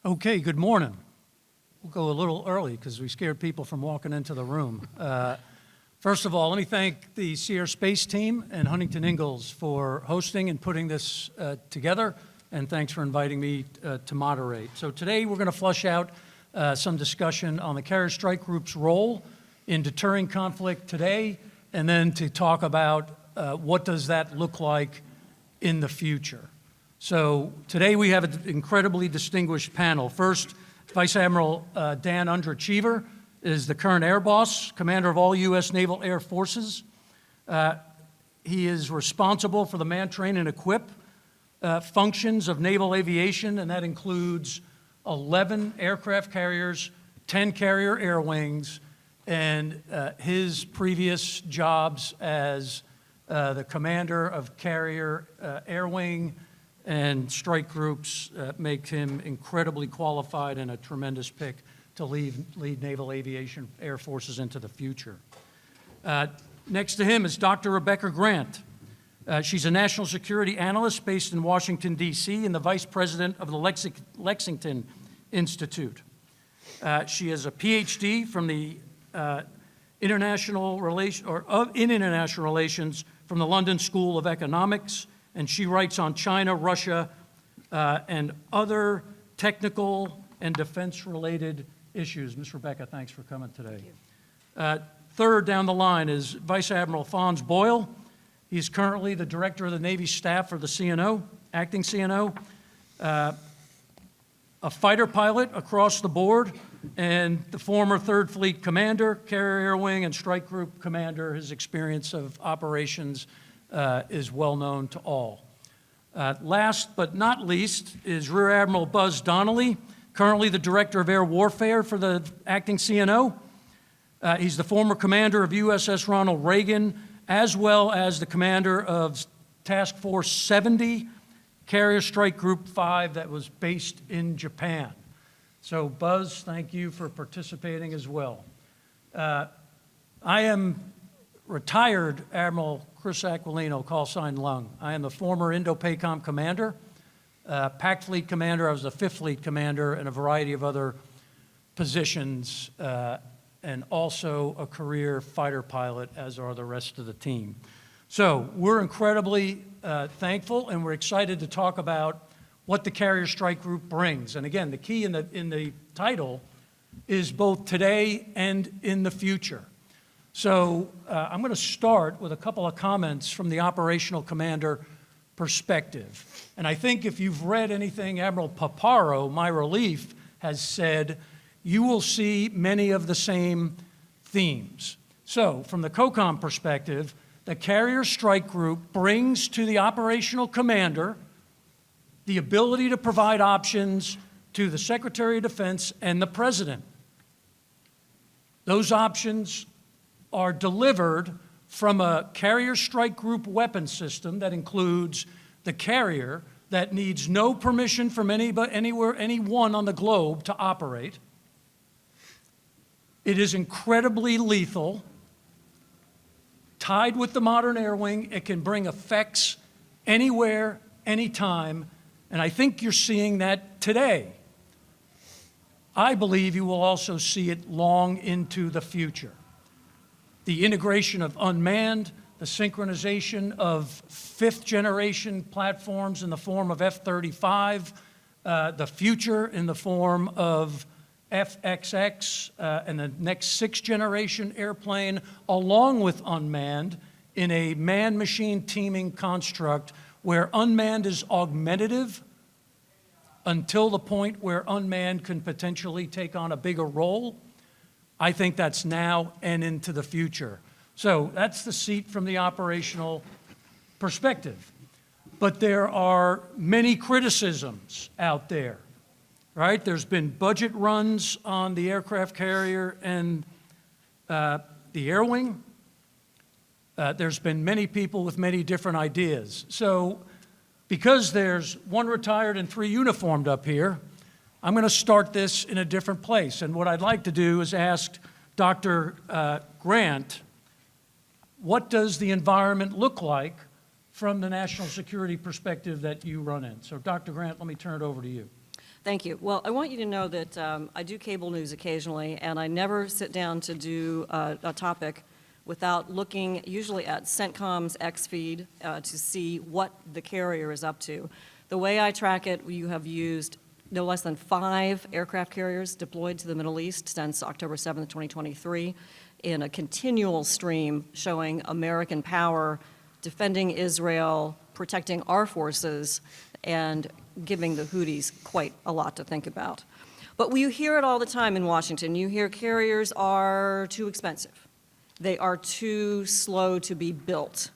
Okay, good morning. We'll go a little early because we scared people from walking into the room. First of all, let me thank the Sierra Space team and Huntington Ingalls for hosting and putting this together, and thanks for inviting me to moderate. So today we're going to flush out some discussion on the Carrier Strike Group's role in deterring conflict today, and then to talk about what does that look like in the future. So today we have an incredibly distinguished panel. First, Vice Admiral Dan Underachiever is the current Air Boss, Commander of all U.S. Naval Air Forces. He is responsible for the man, train, and equip functions of naval aviation, and that includes 11 aircraft carriers, 10 carrier air wings, and his previous jobs as the commander of carrier air wing and strike groups make him incredibly qualified and a tremendous pick to lead naval aviation air forces into the future. Next to him is Dr. Rebecca Grant. She's a national security analyst based in Washington, D.C., and the vice president of the Lexington Institute. She has a PhD from the international relations from the London School of Economics, and she writes on China, Russia, and other technical and defense-related issues. Ms. Rebecca, thanks for coming today. Third down the line is Vice Admiral Fonz Boyle. He's currently the director of the Navy staff for the CNO, acting CNO, a fighter pilot across the board, and the former 3rd Fleet commander, carrier air wing, and strike group commander. His experience of operations is well known to all. Last but not least is Rear Admiral Buzz Donnelly, currently the Director of Air Warfare for the acting CNO. He's the former commander of USS Ronald Reagan, as well as the commander of Task Force 70, Carrier Strike Group 5 that was based in Japan. So Buzz, thank you for participating as well. I am retired Admiral Chris Aquilino, call sign Lung. I am the former Indo-Pacific commander, Pac Fleet commander. I was the 5th Fleet commander, and a variety of other positions, and also a career fighter pilot, as are the rest of the team. So we're incredibly thankful, and we're excited to talk about what the Carrier Strike Group brings. And again, the key in the title is both today and in the future. So I'm going to start with a couple of comments from the operational commander perspective. And I think if you've read anything Admiral Paparo, my relief, has said, you will see many of the same themes. So from the COCOM perspective, the Carrier Strike Group brings to the operational commander the ability to provide options to the Secretary of Defense and the President. Those options are delivered from a Carrier Strike Group weapon system that includes the carrier that needs no permission from anyone on the globe to operate. It is incredibly lethal. Tied with the modern air wing, it can bring effects anywhere, anytime, and I think you're seeing that today. I believe you will also see it long into the future. The integration of unmanned, the synchronization of 5th-generation platforms in the form of F-35, the future in the form of FXX, and the next 6th-generation airplane, along with unmanned, in a man-machine teaming construct where unmanned is augmentative until the point where unmanned can potentially take on a bigger role. I think that's now and into the future. So that's the seat from the operational perspective. But there are many criticisms out there, right? There's been budget runs on the aircraft carrier and the air wing. There's been many people with many different ideas. So because there's 1 retired and 3 uniformed up here, I'm going to start this in a different place. And what I'd like to do is ask Dr. Grant, what does the environment look like from the national security perspective that you run in? So Dr. Grant, let me turn it over to you. Thank you. Well, I want you to know that I do cable news occasionally, and I never sit down to do a topic without looking usually at CENTCOM's X feed to see what the carrier is up to. The way I track it, you have used no less than 5 aircraft carriers deployed to the Middle East since October 7th, 2023, in a continual stream showing American power defending Israel, protecting our forces, and giving the Houthis quite a lot to think about. But you hear it all the time in Washington. You hear carriers are too expensive. They are too slow to be built.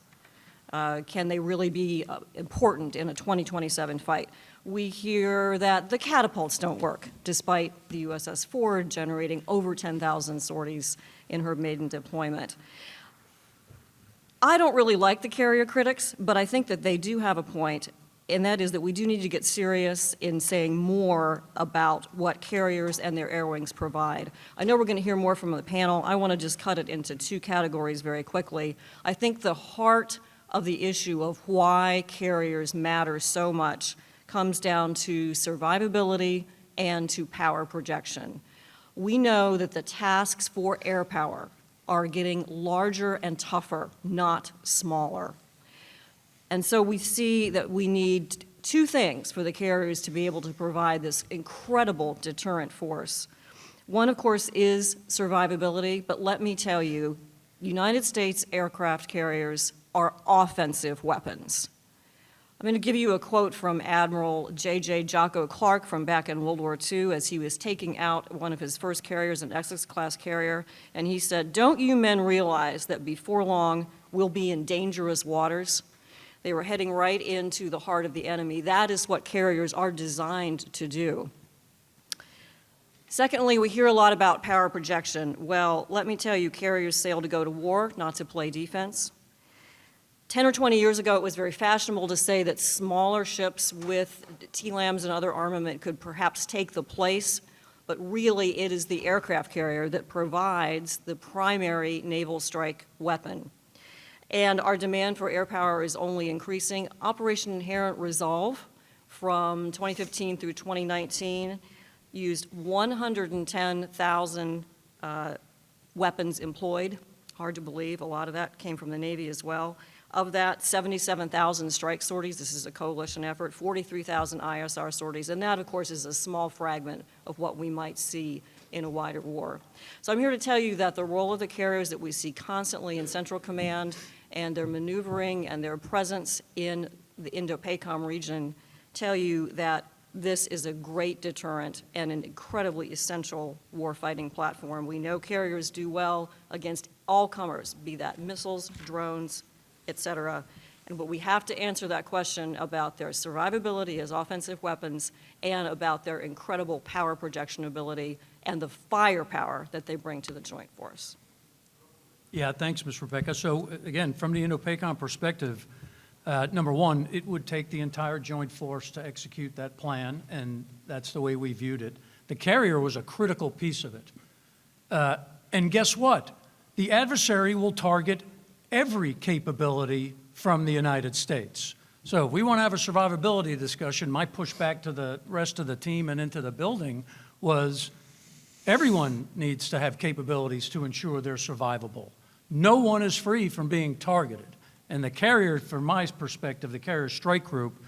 Can they really be important in a 2027 fight? We hear that the catapults don't work, despite the USS Ford generating over 10,000 sorties in her maiden deployment. I don't really like the carrier critics, but I think that they do have a point, and that is that we do need to get serious in saying more about what carriers and their air wings provide. I know we're going to hear more from the panel. I want to just cut it into 2 categories very quickly. I think the heart of the issue of why carriers matter so much comes down to survivability and to power projection. We know that the tasks for air power are getting larger and tougher, not smaller. And so we see that we need 2 things for the carriers to be able to provide this incredible deterrent force. One, of course, is survivability, but let me tell you, United States aircraft carriers are offensive weapons. I'm going to give you a quote from Admiral J.J. Jocko Clark from back in World War II as he was taking out one of his first carriers, an Essex-class carrier, and he said, "Don't you men realize that before long we'll be in dangerous waters?" They were heading right into the heart of the enemy. That is what carriers are designed to do. Secondly, we hear a lot about power projection. Well, let me tell you, carriers sail to go to war, not to play defense. 10 or 20 years ago, it was very fashionable to say that smaller ships with TLAMs and other armament could perhaps take the place, but really it is the aircraft carrier that provides the primary naval strike weapon. And our demand for air power is only increasing. Operation Inherent Resolve from 2015 through 2019 used 110,000 weapons employed. Hard to believe, a lot of that came from the Navy as well. Of that, 77,000 strike sorties. This is a coalition effort, 43,000 ISR sorties, and that, of course, is a small fragment of what we might see in a wider war. So I'm here to tell you that the role of the carriers that we see constantly in Central Command and their maneuvering and their presence in the Indo-Pacific region tell you that this is a great deterrent and an incredibly essential warfighting platform. We know carriers do well against all comers, be that missiles, drones, et cetera. But we have to answer that question about their survivability as offensive weapons and about their incredible power projection ability and the firepower that they bring to the joint force. Yeah, thanks, Ms. Rebecca. So again, from the Indo-Pacific perspective, number one, it would take the entire joint force to execute that plan, and that's the way we viewed it. The carrier was a critical piece of it. And guess what? The adversary will target every capability from the United States. So if we want to have a survivability discussion, my pushback to the rest of the team and into the building was everyone needs to have capabilities to ensure they're survivable. No one is free from being targeted. And the carrier, from my perspective, the carrier strike group,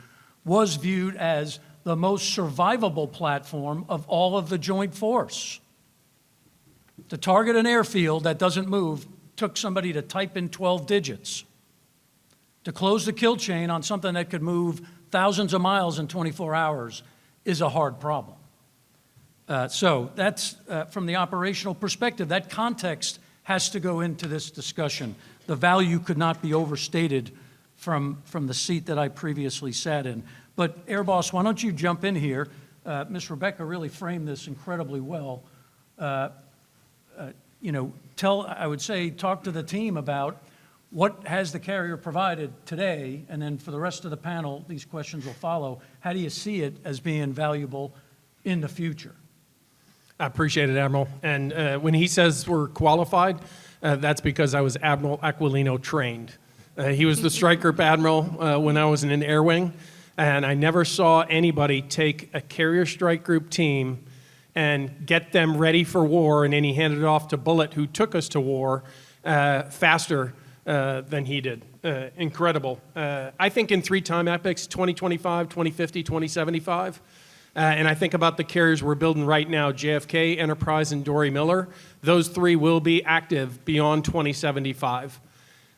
was viewed as the most survivable platform of all of the joint force. To target an airfield that doesn't move took somebody to type in 12 digits. To close the kill chain on something that could move thousands of miles in 24 hours is a hard problem. So that's, from the operational perspective, that context has to go into this discussion. The value could not be overstated from the seat that I previously sat in. But Air Boss, why don't you jump in here? Ms. Rebecca really framed this incredibly well. I would say, talk to the team about what has the carrier provided today, and then for the rest of the panel, these questions will follow. How do you see it as being valuable in the future? I appreciate it, Admiral. And when he says we're qualified, that's because I was Admiral Aquilino trained. He was the strike group admiral when I was in an air wing. And I never saw anybody take a carrier strike group team and get them ready for war, and then he handed it off to Bullitt, who took us to war, faster than he did. Incredible. I think in 3 time epics, 2025, 2050, 2075. And I think about the carriers we're building right now, JFK, Enterprise, and Dory Miller. Those 3 will be active beyond 2075.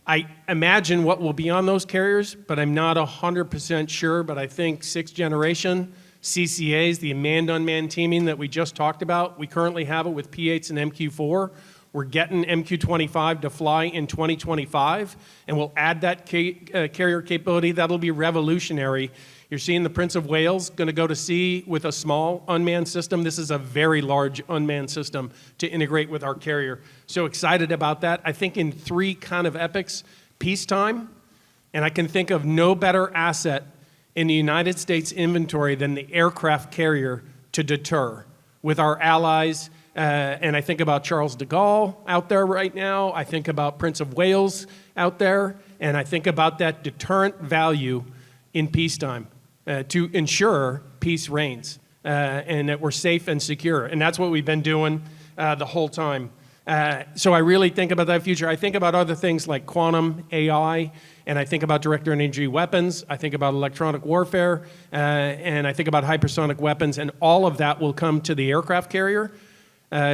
I imagine what will be on those carriers, but I'm not 100% sure. But I think 6th generation CCAs, the manned-unmanned teaming that we just talked about, we currently have it with P-8s and MQ-4. We're getting MQ-25 to fly in 2025, and we'll add that carrier capability. That'll be revolutionary. You're seeing the Prince of Wales going to go to sea with a small unmanned system. This is a very large unmanned system to integrate with our carrier. So excited about that. I think in 3 kind of epics, peacetime, and I can think of no better asset in the United States inventory than the aircraft carrier to deter with our allies. And I think about Charles de Gaulle out there right now. I think about Prince of Wales out there. And I think about that deterrent value in peacetime to ensure peace reigns and that we're safe and secure. And that's what we've been doing the whole time. So I really think about that future. I think about other things like quantum AI, and I think about direct energy weapons. I think about electronic warfare, and I think about hypersonic weapons, and all of that will come to the aircraft carrier.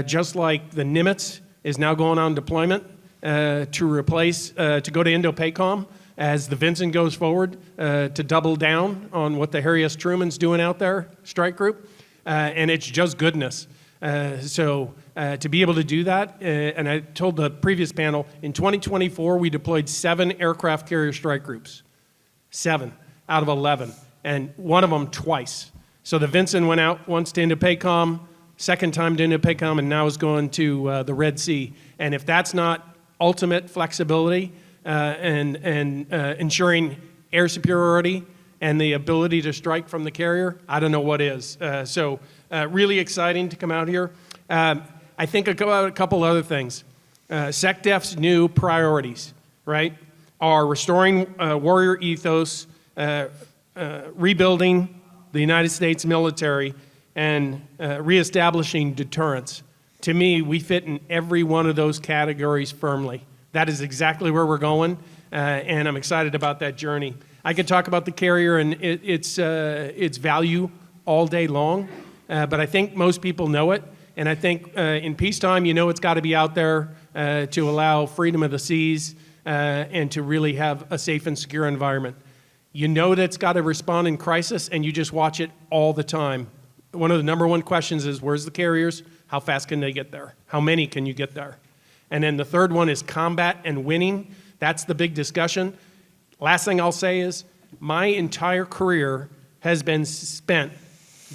Just like the Nimitz is now going on deployment to replace, to go to Indo-Pacific as the Vincent goes forward to double down on what the Harry S. Truman's doing out there, strike group, and it's just goodness. So to be able to do that, and I told the previous panel, in 2024 we deployed 7 aircraft carrier strike groups, 7 out of 11, and one of them twice. So the Vincent went out once to Indo-Pacific, second time to Indo-Pacific, and now is going to the Red Sea. And if that's not ultimate flexibility and ensuring air superiority and the ability to strike from the carrier, I don't know what is. So really exciting to come out here. I think about a couple other things. SecDef's new priorities, right, are restoring warrior ethos, rebuilding the United States military, and reestablishing deterrence. To me, we fit in every one of those categories firmly. That is exactly where we're going, and I'm excited about that journey. I could talk about the carrier and its value all day long, but I think most people know it. And I think in peacetime, you know it's got to be out there to allow freedom of the seas and to really have a safe and secure environment. You know that it's got to respond in crisis, and you just watch it all the time. One of the number 1 questions is, where's the carriers? How fast can they get there? How many can you get there? And then the third one is combat and winning. That's the big discussion. Last thing I'll say is, my entire career has been spent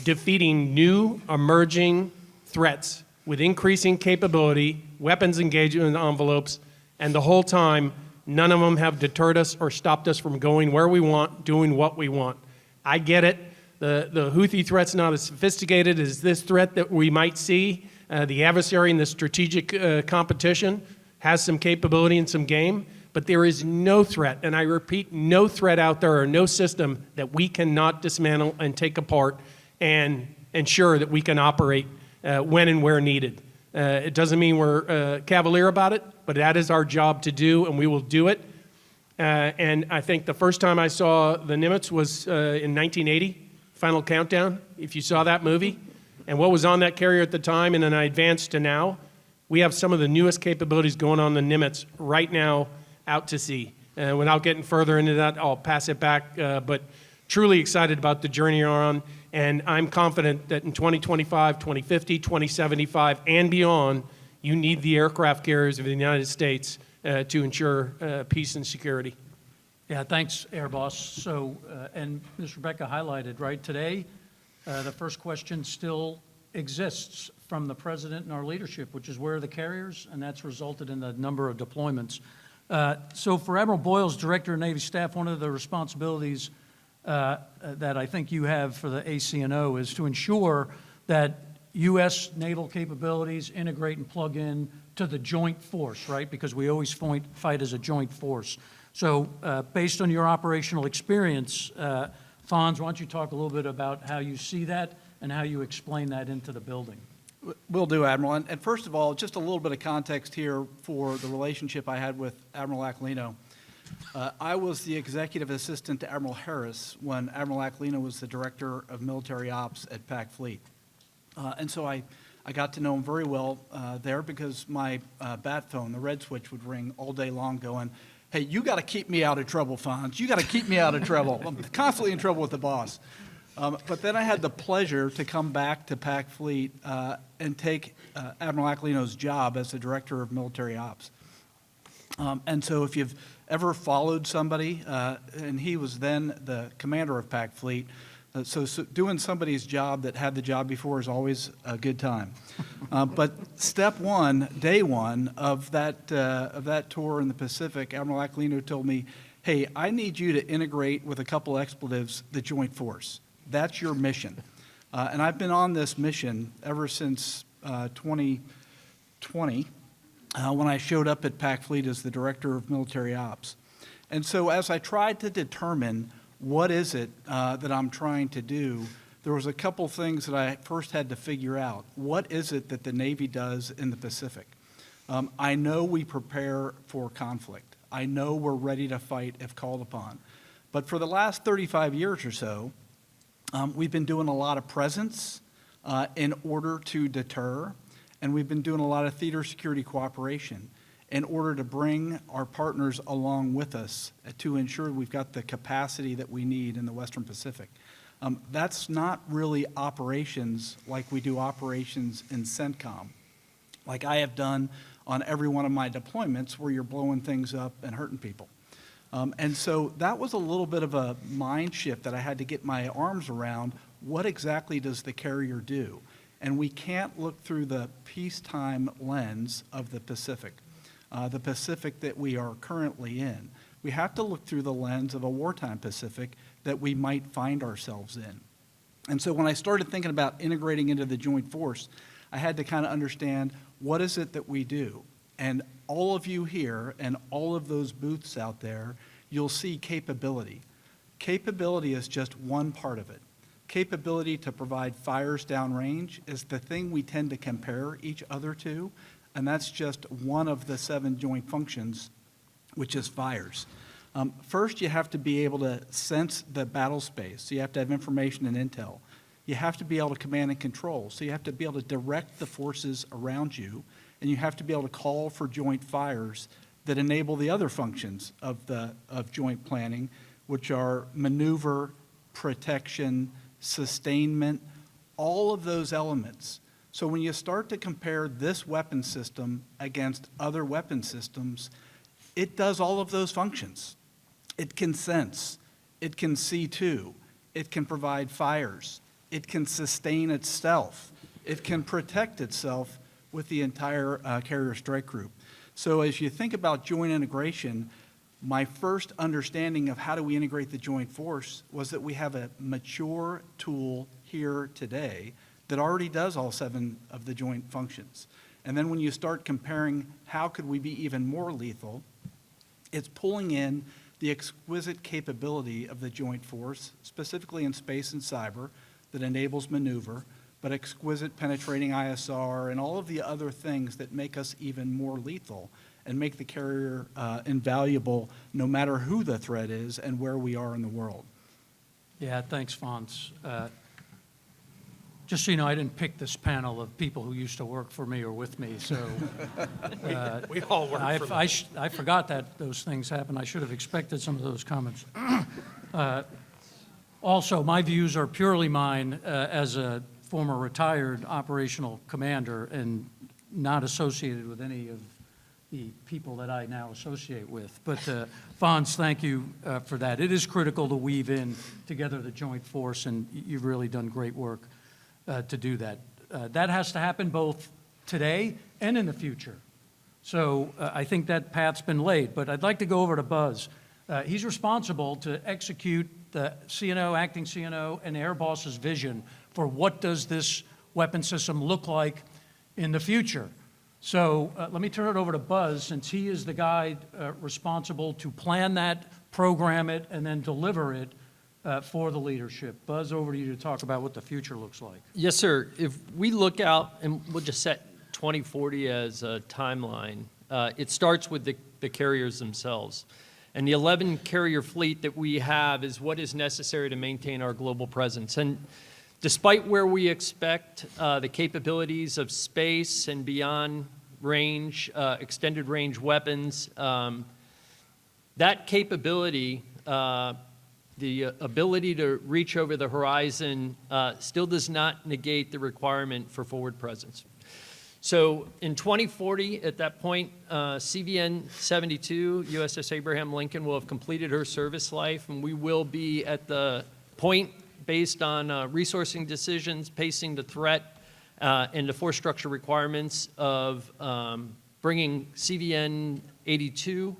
defeating new emerging threats with increasing capability, weapons engagement envelopes, and the whole time, none of them have deterred us or stopped us from going where we want, doing what we want. I get it. The Houthi threat's not as sophisticated as this threat that we might see. The adversary in the strategic competition has some capability and some game, but there is no threat, and I repeat, no threat out there or no system that we cannot dismantle and take apart and ensure that we can operate when and where needed. It doesn't mean we're cavalier about it, but that is our job to do, and we will do it. And I think the first time I saw the Nimitz was in 1980, Final Countdown, if you saw that movie. And what was on that carrier at the time, and then I advanced to now, we have some of the newest capabilities going on the Nimitz right now out to sea. Without getting further into that, I'll pass it back, but truly excited about the journey you're on. And I'm confident that in 2025, 2050, 2075, and beyond, you need the aircraft carriers of the United States to ensure peace and security. Yeah, thanks, Air Boss. So, and Ms. Rebecca highlighted, right, today, the first question still exists from the President and our leadership, which is where are the carriers, and that's resulted in the number of deployments. So for Admiral Boyle, Director of Navy Staff, one of the responsibilities that I think you have for the ACNO is to ensure that U.S. naval capabilities integrate and plug in to the joint force, right? Because we always fight as a joint force. So based on your operational experience Fonz, why don't you talk a little bit about how you see that and how you explain that into the building? Will do, Admiral. And first of all, just a little bit of context here for the relationship I had with Admiral Aquilino. I was the executive assistant to Admiral Harris when Admiral Aquilino was the director of military ops at PAC Fleet. And so I got to know him very well there because my bat phone, the red switch, would ring all day long going, "Hey, you got to keep me out of trouble, Fonz. You got to keep me out of trouble. I'm constantly in trouble with the boss." But then I had the pleasure to come back to PAC Fleet and take Admiral Aquilino's job as the director of military ops. And so if you've ever followed somebody, and he was then the commander of PAC Fleet, so doing somebody's job that had the job before is always a good time. But step one, day one of that tour in the Pacific, Admiral Aquilino told me, "Hey, I need you to integrate with a couple expletives the Joint Force. That's your mission." And I've been on this mission ever since 2020, when I showed up at PAC Fleet as the director of military ops. And so as I tried to determine what is it that I'm trying to do, there was a couple things that I first had to figure out. What is it that the Navy does in the Pacific? I know we prepare for conflict. I know we're ready to fight if called upon. But for the last 35 years or so, we've been doing a lot of presence in order to deter, and we've been doing a lot of theater security cooperation in order to bring our partners along with us to ensure we've got the capacity that we need in the Western Pacific. That's not really operations like we do operations in CENTCOM, like I have done on every one of my deployments where you're blowing things up and hurting people. And so that was a little bit of a mind shift that I had to get my arms around. What exactly does the carrier do? And we can't look through the peacetime lens of the Pacific that we are currently in. We have to look through the lens of a wartime Pacific that we might find ourselves in. And so when I started thinking about integrating into the Joint Force, I had to kind of understand what is it that we do. And all of you here and all of those booths out there, you'll see capability. Capability is just one part of it. Capability to provide fires downrange is the thing we tend to compare each other to, and that's just one of the 7 joint functions, which is fires. First, you have to be able to sense the battle space, so you have to have information and intel. You have to be able to command and control, so you have to be able to direct the forces around you, and you have to be able to call for joint fires that enable the other functions of joint planning, which are maneuver, protection, sustainment, all of those elements. So when you start to compare this weapon system against other weapon systems, it does all of those functions. It can sense, it can see to, it can provide fires, it can sustain itself, it can protect itself with the entire carrier strike group. So as you think about joint integration, my first understanding of how do we integrate the joint force was that we have a mature tool here today that already does all 7 of the joint functions. And then when you start comparing how could we be even more lethal, it's pulling in the exquisite capability of the joint force, specifically in space and cyber, that enables maneuver, but exquisite penetrating ISR and all of the other things that make us even more lethal and make the carrier invaluable no matter who the threat is and where we are in the world. Yeah, thanks, Fonz. Just so you know, I didn't pick this panel of people who used to work for me or with me, so We all work for them. I forgot that those things happened. I should have expected some of those comments. Also, my views are purely mine as a former retired operational commander and not associated with any of the people that I now associate with. But Fonz, thank you for that. It is critical to weave in together the joint force, and you've really done great work to do that. That has to happen both today and in the future. So I think that path's been laid. But I'd like to go over to Buzz. He's responsible to execute the CNO, acting CNO, and Air Boss's vision for what does this weapon system look like in the future. So let me turn it over to Buzz, since he is the guy responsible to plan that, program it, and then deliver it for the leadership. Buzz, over to you to talk about what the future looks like. Yes, sir. If we look out, and we'll just set 2040 as a timeline, it starts with the carriers themselves. And the 11 carrier fleet that we have is what is necessary to maintain our global presence. And despite where we expect the capabilities of space and beyond range, extended range weapons, that capability, the ability to reach over the horizon still does not negate the requirement for forward presence. So in 2040, at that point, CVN 72, USS Abraham Lincoln, will have completed her service life, and we will be at the point based on resourcing decisions, pacing the threat, and the force structure requirements of bringing CVN 82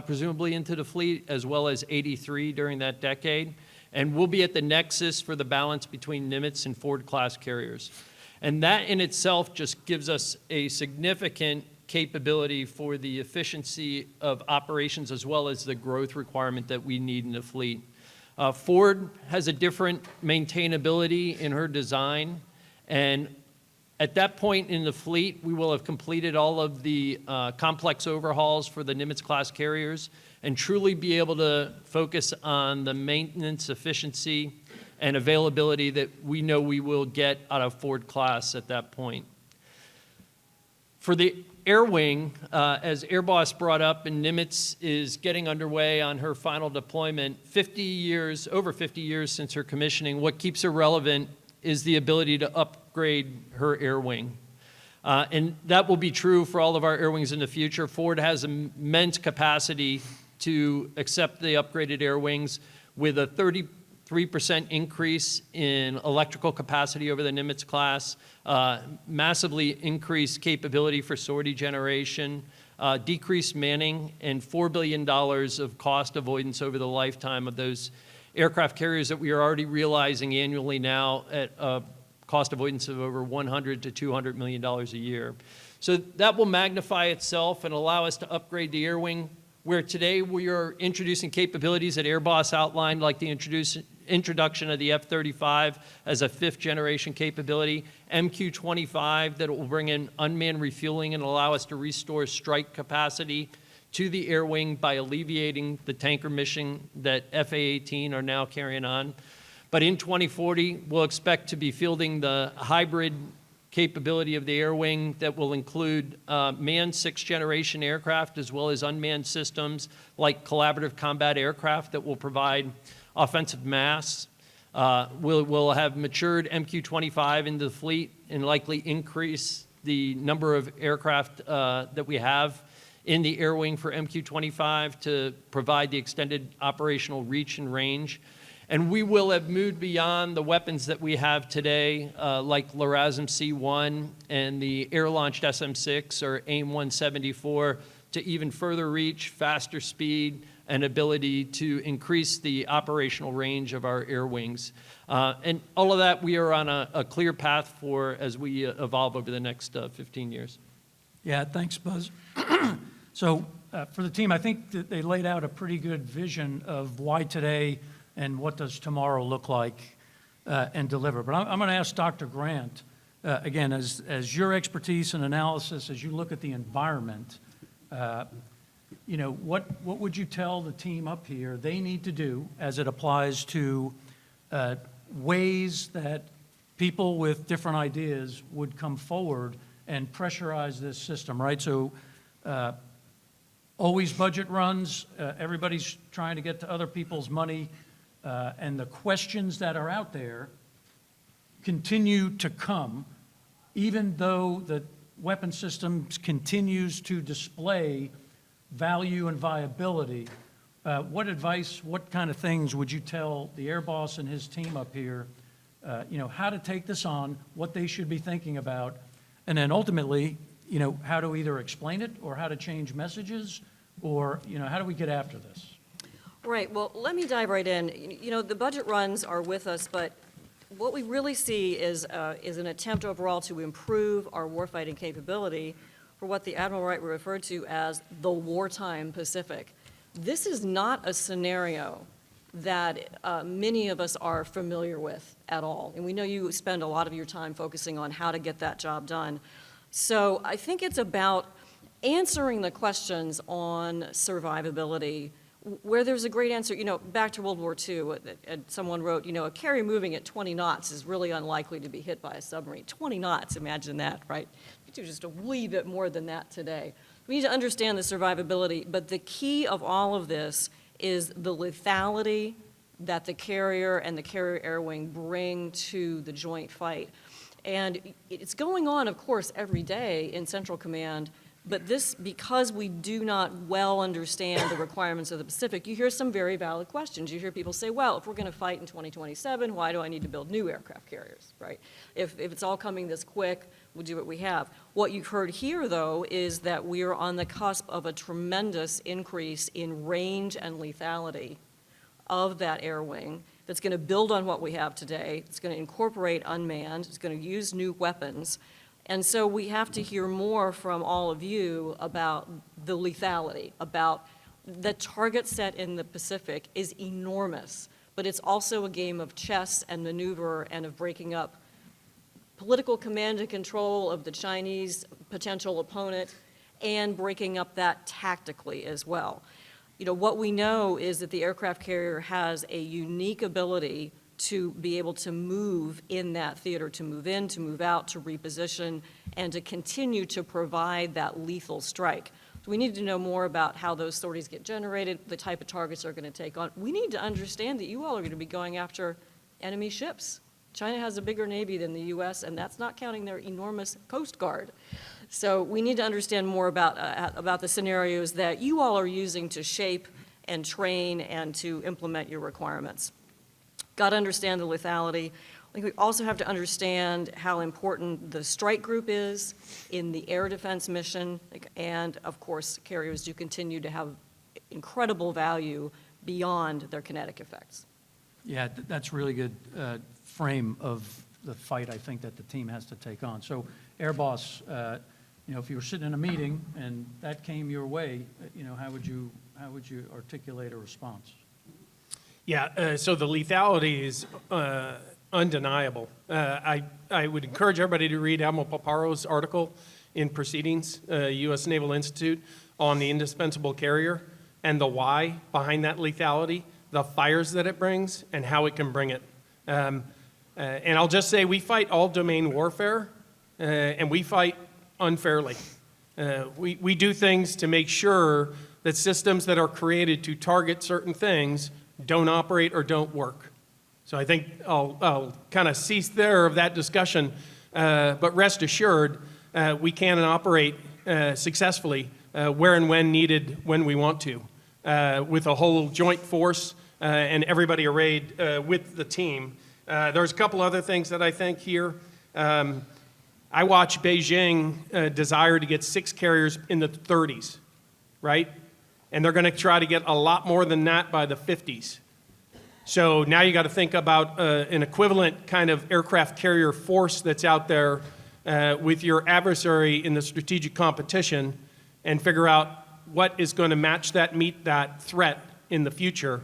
presumably into the fleet, as well as 83 during that decade. And we'll be at the nexus for the balance between Nimitz and Ford-class carriers. And that in itself just gives us a significant capability for the efficiency of operations as well as the growth requirement that we need in the fleet. Ford has a different maintainability in her design, and at that point in the fleet, we will have completed all of the complex overhauls for the Nimitz-class carriers and truly be able to focus on the maintenance efficiency and availability that we know we will get out of Ford class at that point. For the Air Wing, as Air Boss brought up, and Nimitz is getting underway on her final deployment, over 50 years since her commissioning, what keeps her relevant is the ability to upgrade her Air Wing. And that will be true for all of our Air Wings in the future. Ford has immense capacity to accept the upgraded Air Wings with a 33% increase in electrical capacity over the Nimitz class, massively increased capability for sortie generation, decreased manning, and $4 billion of cost avoidance over the lifetime of those aircraft carriers that we are already realizing annually now at a cost avoidance of over $100 to $200 million a year. So that will magnify itself and allow us to upgrade the Air Wing, where today we are introducing capabilities that Air Boss outlined, like the introduction of the F-35 as a fifth-generation capability, MQ-25 that will bring in unmanned refueling and allow us to restore strike capacity to the Air Wing by alleviating the tanker mission that FA-18 are now carrying on. But in 2040, we'll expect to be fielding the hybrid capability of the Air Wing that will include manned sixth-generation aircraft as well as unmanned systems like collaborative combat aircraft that will provide offensive mass. We'll have matured MQ-25 into the fleet and likely increase the number of aircraft that we have in the Air Wing for MQ-25 to provide the extended operational reach and range. And we will have moved beyond the weapons that we have today, like LRASM C-1 and the air-launched SM-6 or AIM-174, to even further reach, faster speed, and ability to increase the operational range of our air wings. And all of that we are on a clear path for as we evolve over the next 15 years. Yeah, thanks, Buzz. So for the team, I think that they laid out a pretty good vision of why today and what does tomorrow look like and deliver. But I'm going to ask Dr. Grant, again, as your expertise and analysis, as you look at the environment, you know, what would you tell the team up here they need to do as it applies to ways that people with different ideas would come forward and pressurize this system, right? So always budget runs, everybody's trying to get to other people's money, and the questions that are out there continue to come, even though the weapon systems continues to display value and viability. What advice, what kind of things would you tell the Air Boss and his team up here, you know, how to take this on, what they should be thinking about, and then ultimately, you know, how to either explain it or how to change messages, or, you know, how do we get after this? Right, well, let me dive right in. You know, the budget runs are with us, but what we really see is an attempt overall to improve our warfighting capability for what the Admiral Wright referred to as the wartime Pacific. This is not a scenario that many of us are familiar with at all. And we know you spend a lot of your time focusing on how to get that job done. So I think it's about answering the questions on survivability where there's a great answer. Back to World War II, someone wrote, a carrier moving at 20 knots is really unlikely to be hit by a submarine. 20 knots, imagine that, right? You do just a wee bit more than that today. We need to understand the survivability, but the key of all of this is the lethality that the carrier and the carrier air wing bring to the joint fight. And it's going on, of course, every day in Central Command, but this, because we do not well understand the requirements of the Pacific, you hear some very valid questions. You hear people say, well, if we're going to fight in 2027, why do I need to build new aircraft carriers, right? If it's all coming this quick, we'll do what we have. What you've heard here, though, is that we are on the cusp of a tremendous increase in range and lethality of that air wing that's going to build on what we have today. It's going to incorporate unmanned. It's going to use new weapons. And so we have to hear more from all of you about the lethality, about the target set in the Pacific is enormous, but it's also a game of chess and maneuver and of breaking up political command and control of the Chinese potential opponent and breaking up that tactically as well. What we know is that the aircraft carrier has a unique ability to be able to move in that theater, to move in, to move out, to reposition, and to continue to provide that lethal strike. So we need to know more about how those sorties get generated, the type of targets they're going to take on. We need to understand that you all are going to be going after enemy ships. China has a bigger Navy than the U.S., and that's not counting their enormous Coast Guard. So we need to understand more about the scenarios that you all are using to shape and train and to implement your requirements. Got to understand the lethality. I think we also have to understand how important the strike group is in the air defense mission, and of course, carriers do continue to have incredible value beyond their kinetic effects. Yeah, that's really good frame of the fight, I think, that the team has to take on. So, Air Boss, if you were sitting in a meeting and that came your way, how would you articulate a response? Yeah, so the lethality is undeniable. I would encourage everybody to read Admiral Paparo's article in Proceedings, U.S. Naval Institute, on the indispensable carrier and the why behind that lethality, the fires that it brings, and how it can bring it. And I'll just say we fight all domain warfare, and we fight unfairly. We do things to make sure that systems that are created to target certain things don't operate or don't work. So I think I'll kind of cease there of that discussion, but rest assured, we can operate successfully where and when needed when we want to, with a whole joint force and everybody arrayed with the team. There's a couple other things that I think here. I watch Beijing desire to get 6 carriers in the 30s, right? And they're going to try to get a lot more than that by the 50s. So now you got to think about an equivalent kind of aircraft carrier force that's out there with your adversary in the strategic competition and figure out what is going to match that, meet that threat in the future.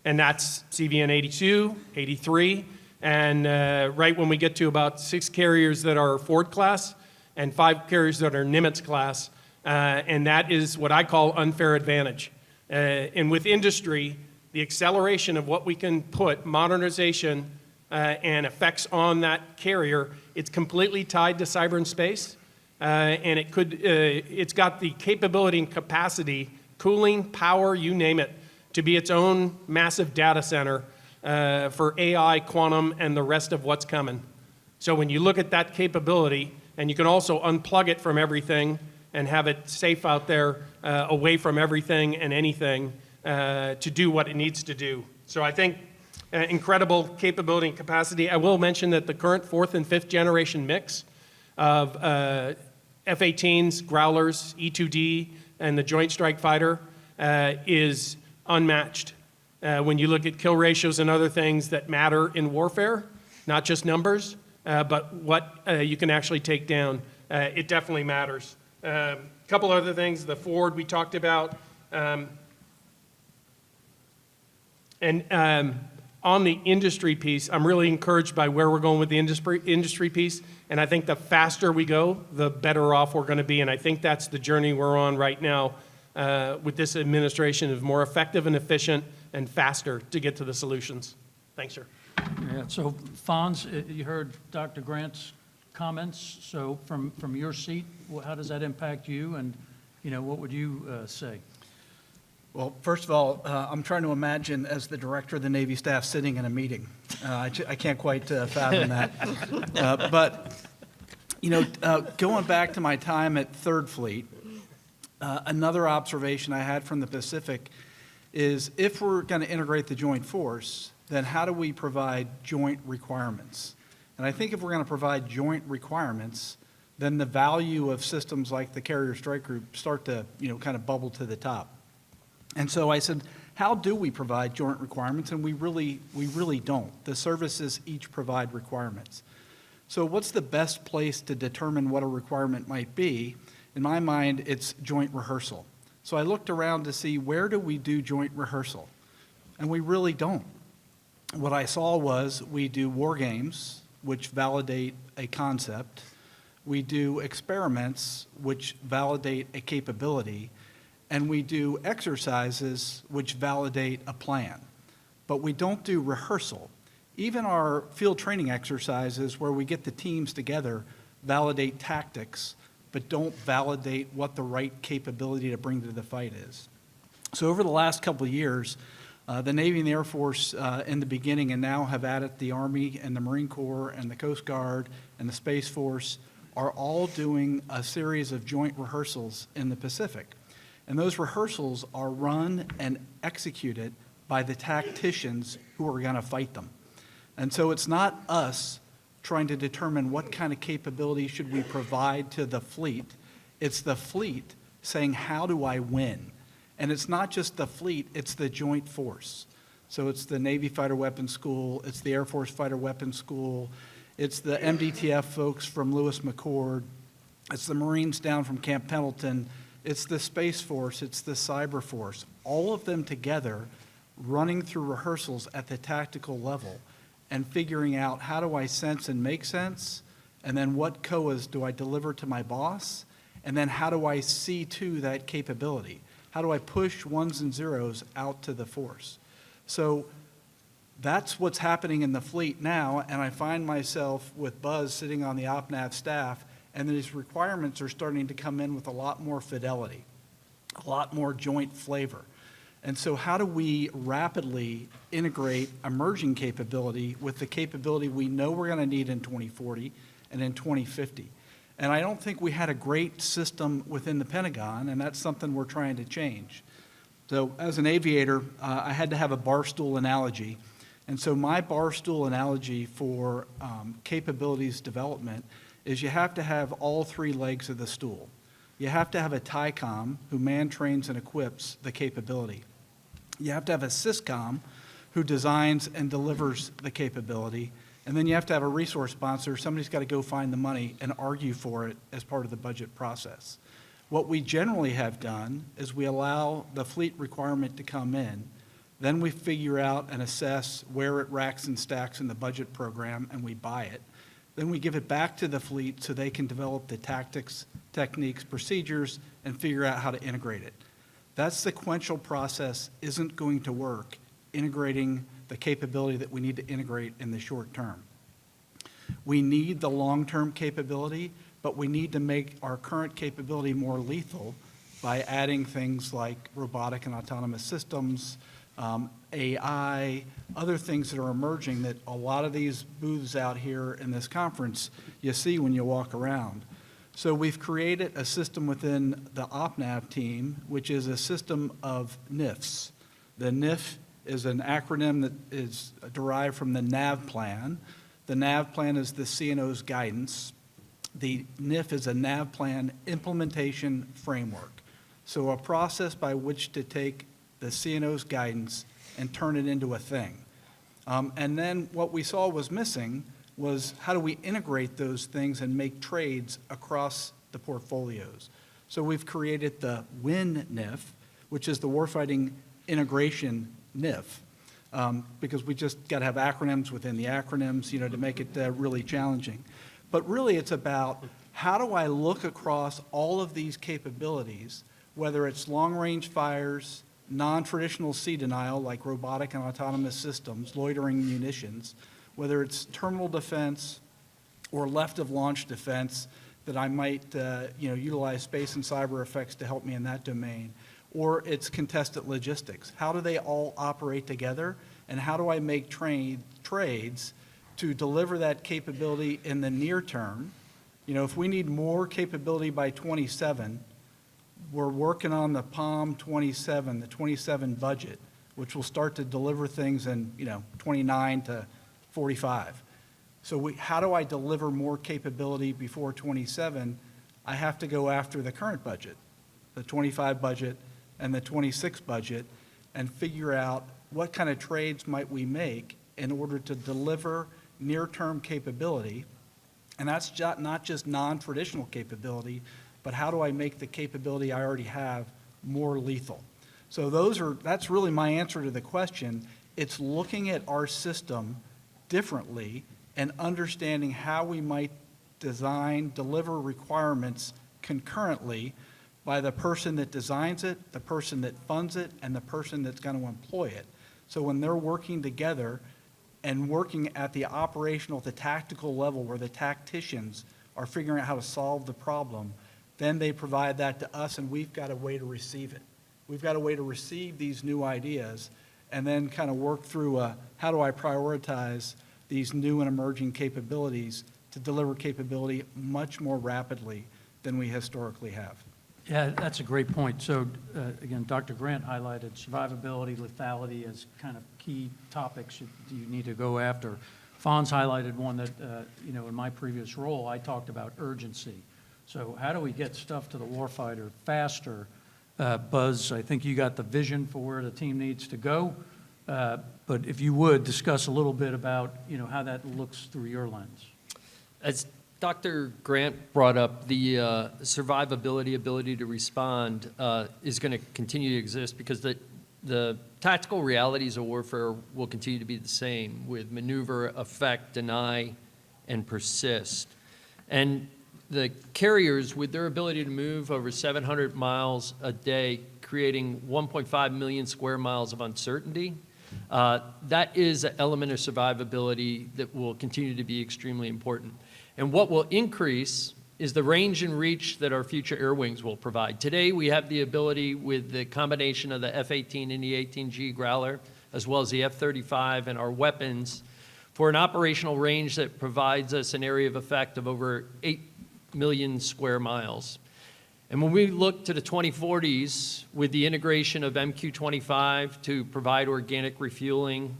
And that's CVN 82, 83, and right when we get to about 6 carriers that are Ford class and 5 carriers that are Nimitz class, and that is what I call unfair advantage. And with industry, the acceleration of what we can put, modernization and effects on that carrier, it's completely tied to cyber and space, and it's got the capability and capacity, cooling, power, you name it, to be its own massive data center for AI, quantum, and the rest of what's coming. So when you look at that capability, and you can also unplug it from everything and have it safe out there, away from everything and anything to do what it needs to do. So I think incredible capability and capacity. I will mention that the current 4th and 5th generation mix of F-18s, Growlers, E-2D, and the Joint Strike Fighter is unmatched. When you look at kill ratios and other things that matter in warfare, not just numbers, but what you can actually take down, it definitely matters. A couple other things, the Ford we talked about. And on the industry piece, I'm really encouraged by where we're going with the industry piece. And I think the faster we go, the better off we're going to be. And I think that's the journey we're on right now with this administration of more effective and efficient and faster to get to the solutions. Thanks, sir. Yeah, so Fonz, you heard Dr. Grant's comments. So from your seat, how does that impact you? And, what would you say? Well, first of all, I'm trying to imagine as the director of the Navy staff sitting in a meeting. I can't quite fathom that. But, going back to my time at Third Fleet, another observation I had from the Pacific is if we're going to integrate the joint force, then how do we provide joint requirements? And I think if we're going to provide joint requirements, then the value of systems like the Carrier Strike Group start to, kind of bubble to the top. And so I said, how do we provide joint requirements? And we really don't. The services each provide requirements. So what's the best place to determine what a requirement might be? In my mind, it's joint rehearsal. So I looked around to see where do we do joint rehearsal? And we really don't. What I saw was we do war games, which validate a concept. We do experiments, which validate a capability. And we do exercises which validate a plan. But we don't do rehearsal. Even our field training exercises where we get the teams together validate tactics, but don't validate what the right capability to bring to the fight is. So over the last couple of years, the Navy and the Air Force in the beginning and now have added the Army and the Marine Corps and the Coast Guard and the Space Force are all doing a series of joint rehearsals in the Pacific. And those rehearsals are run and executed by the tacticians who are going to fight them. And so it's not us trying to determine what kind of capability should we provide to the fleet. It's the fleet saying, how do I win? And it's not just the fleet, it's the joint force. So it's the Navy Fighter Weapons School, it's the Air Force Fighter Weapons School, it's the MDTF folks from Lewis McChord, it's the Marines down from Camp Pendleton, it's the Space Force, it's the Cyber Force, all of them together running through rehearsals at the tactical level and figuring out how do I sense and make sense, and then what COAs do I deliver to my boss, and then how do I see to that capability? How do I push ones and zeros out to the force? So that's what's happening in the fleet now, and I find myself with Buzz sitting on the OpNav staff, and these requirements are starting to come in with a lot more fidelity, a lot more joint flavor. And so how do we rapidly integrate emerging capability with the capability we know we're going to need in 2040 and in 2050? And I don't think we had a great system within the Pentagon, and that's something we're trying to change. So as an aviator, I had to have a bar stool analogy. And so my bar stool analogy for capabilities development is you have to have all three legs of the stool. You have to have a TICOM who man trains and equips the capability. You have to have a SysCom who designs and delivers the capability. And then you have to have a resource sponsor. Somebody's got to go find the money and argue for it as part of the budget process. What we generally have done is we allow the fleet requirement to come in. Then we figure out and assess where it racks and stacks in the budget program, and we buy it. Then we give it back to the fleet so they can develop the tactics, techniques, procedures, and figure out how to integrate it. That sequential process isn't going to work integrating the capability that we need to integrate in the short term. We need the long-term capability, but we need to make our current capability more lethal by adding things like robotic and autonomous systems, AI, other things that are emerging that a lot of these booths out here in this conference you see when you walk around. So we've created a system within the OpNav team, which is a system of NIFs. The NIF is an acronym that is derived from the NAV plan. The NAV plan is the CNO's guidance. The NIF is a NAV plan implementation framework. So a process by which to take the CNO's guidance and turn it into a thing. And then what we saw was missing was how do we integrate those things and make trades across the portfolios. So we've created the WIN NIF, which is the Warfighting Integration NIF. because we just got to have acronyms within the acronyms, to make it really challenging. But really, it's about how do I look across all of these capabilities, whether it's long-range fires, non-traditional sea denial like robotic and autonomous systems, loitering munitions, whether it's terminal defense or left of launch defense that I might utilize space and cyber effects to help me in that domain, or it's contested logistics. How do they all operate together, and how do I make trades to deliver that capability in the near term? If we need more capability by 27, we're working on the POM 27, the 27 budget, which will start to deliver things in 29 to 45. So how do I deliver more capability before 27? I have to go after the current budget, the 25 budget and the 26 budget, and figure out what kind of trades might we make in order to deliver near-term capability. And that's not just non-traditional capability, but how do I make the capability I already have more lethal? So that's really my answer to the question. It's looking at our system differently and understanding how we might deliver requirements concurrently by the person that designs it, the person that funds it, and the person that's going to employ it. So when they're working together and working at the operational, the tactical level where the tacticians are figuring out how to solve the problem, then they provide that to us, and we've got a way to receive it. We've got a way to receive these new ideas and then kind of work through how do I prioritize these new and emerging capabilities to deliver capability much more rapidly than we historically have. Yeah, that's a great point. So again, Dr. Grant highlighted survivability, lethality as kind of key topics you need to go after. Fonz highlighted one that, in my previous role, I talked about urgency. So how do we get stuff to the warfighter faster? Buzz, I think you got the vision for where the team needs to go. But if you would, discuss a little bit about, how that looks through your lens. As Dr. Grant brought up, the survivability, ability to respond is going to continue to exist because the tactical realities of warfare will continue to be the same with maneuver, affect, deny, and persist. And the carriers, with their ability to move over 700 miles a day, creating 1.5 million square miles of uncertainty, that is an element of survivability that will continue to be extremely important. And what will increase is the range and reach that our future air wings will provide. Today, we have the ability with the combination of the F-18 and the 18G Growler, as well as the F-35 and our weapons, for an operational range that provides us an area of effect of over 8 million square miles. And when we look to the 2040s with the integration of MQ-25 to provide organic refueling,